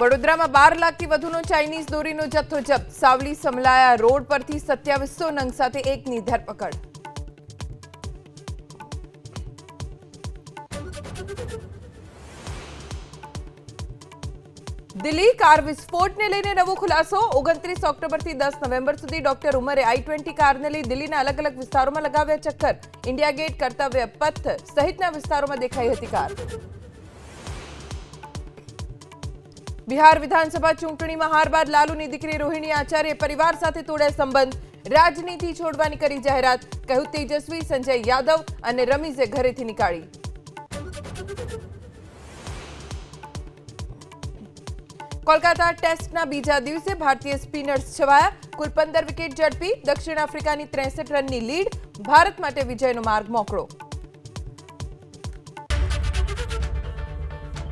વડોદરામાં 12 લાખથી વધુનો ચાઇનીઝ દોરીનો જથ્થો જપ્ત. સાવલી સમલાયા રોડ પરથી 2700 નંગ સાથે એકની ધરપકડ. દિલ્હી કાર વિસ્ફોટને લઈને નવો ખુલાસો. 29 ઓક્ટોબરથી 10 નવેમ્બર સુધી ડોક્ટર ઉમરે i20 કારને લઈ દિલ્હીના અલગ અલગ વિસ્તારોમાં લગાવ્યા ચક્કર. ઇન્ડિયા ગેટ, કર્તવ્ય પથ સહિતના વિસ્તારોમાં દેખાઈ હતી કાર. બિહાર વિધાનસભા ચૂંટણીમાં હાર બાદ લાલુની દીકરી રોહિણી આચાર્ય પરિવાર સાથે તોડ્યા સંબંધ. રાજનીતિ છોડવાની કરી જાહેરાત. કહ્યું તેજસ્વી, સંજય યાદવ અને રમીઝે ઘરેથી નીકાળી. કોલકાતા ટેસ્ટના બીજા દિવસે ભારતીય સ્પિનર્સ છવાયા. કુલ 15 વિકેટ ઝડપી. દક્ષિણ આફ્રિકાની 63 રનની લીડ. ભારત માટે વિજયનો માર્ગ મોકળો.